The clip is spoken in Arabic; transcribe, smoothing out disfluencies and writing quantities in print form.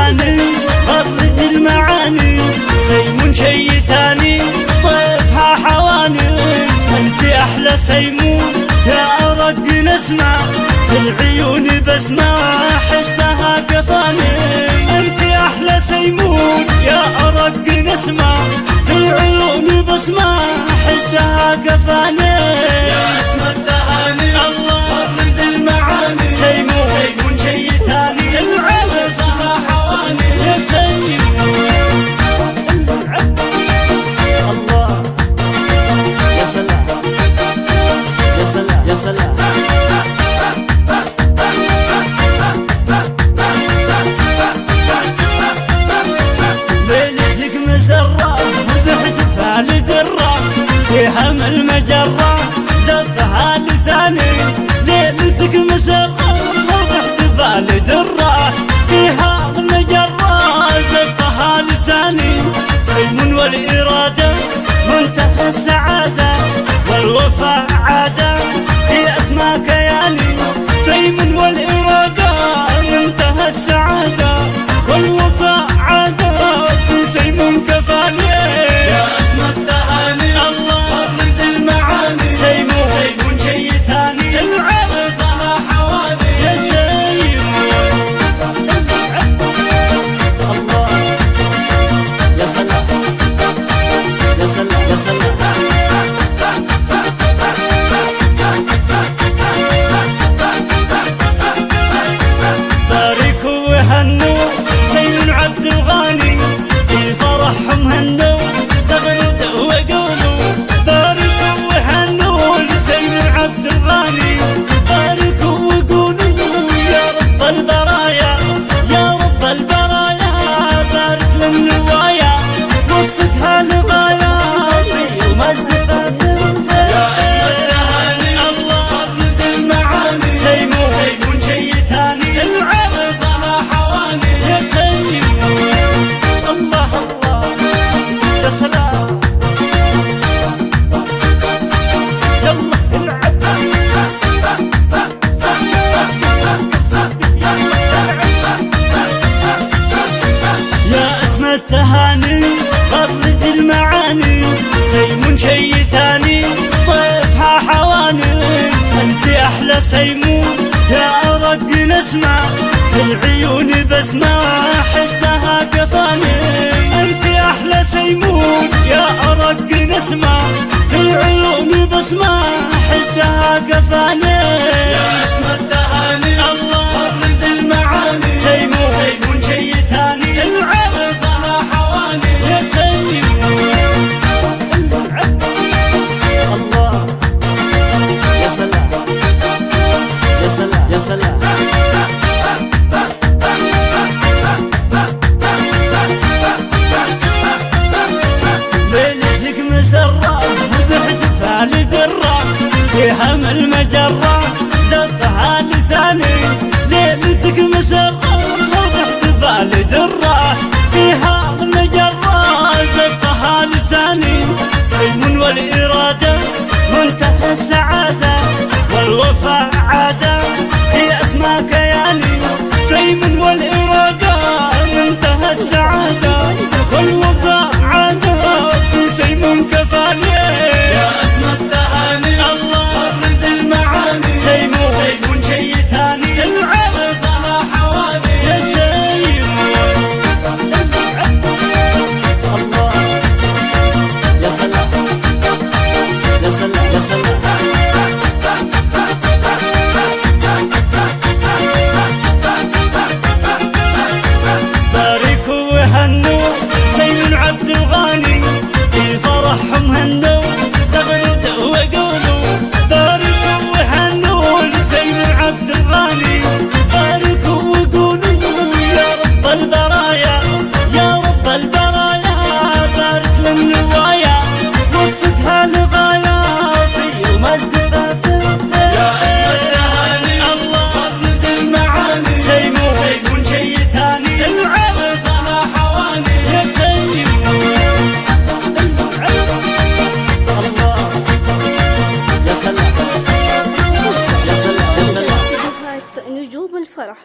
تهاني غطت المعاني سيمون شي ثاني طيفها حواني انت احلى سيمون يا ارق نسمة في العيون بسمة احسها كفاني انت احلى سيمون يا ارق نسمة في العيون بسمة احسها كفاني يا اسم التهاني الله غطت المعاني سيمون شي ثاني العرض طيفها حواني يا سيمون الله يا سلام يا سلام يا سلام ليلتك مسرة باحتفال درة في هم المجرة زفها لساني ليلتك مسرة باحتفال درة في هم المجرة زفها لساني سيمون والإرادة منتهى السعادة والوفاء عادة في أسماء كياني سيمون والإرادة منتهى السعادة والوفاء عادة في سيمون كفاني يا اسم التهاني الله غطت المعاني سيمون شي ثاني العرض طيفها حواني يا سيمون الله يا سلام يا سلام يا سلام باركوا وهنوا سيمون عبد الغاني في فرحهم هنوا زغردوا وقولوا باركوا وهنوا لسيمون عبد الغاني باركوا وقولوا يا رب البرايا يا رب البرايا بارك للنوايا وفقها لغايا في يوم الزفاف يا اسم التهاني غطت المعاني سيمون شي ثاني العرض طيفها حواني يا سيمون الله الله يا سلام يلا العب صح يا اسم التهاني غطت المعاني سيمون شي ثاني طيفها حواني انت احلى سيمون يا ارق نسمة في العيون بسمة احسها كفاني انت احلى سيمون يا ارق نسمة في العيون بسمة احسها كفاني يا اسم التهاني الله غطت المعاني سيمون شي ثاني العرض طيفها حواني يا سيمون الله يا سلام يا سلام يا سلام ليلتك مسرة باحتفال درة في هم المجرة زفها لساني ليلتك مسرة باحتفال درة في هم المجرة زفها لساني سيمون والإرادة منتهى السعادة والوفاء عادة في أسماء كياني سيمون والإرادة منتهى السعادة والوفاء عادة في سيمون كفاني يا اسم التهاني الله غطت المعاني سيمون شي ثاني العرض طيفها حواني يا سيمون الله يا سلام يا سلام يا سلام باركوا وهنوا سيمون عبد الغاني في فرحهم هنوا زغردوا وقولوا باركوا وهنوا لسيمون عبد الغاني باركوا وقولوا يا رب البرايا يا رب البرايا بارك للنوايا وفقها لغايا في يوم الزفاف يا اسم التهاني الله غطت المعاني سيمون شي ثاني العرض طيفها حواني يا سيمون الله يا سلام يا سلام يا سلام نجوم الفرح.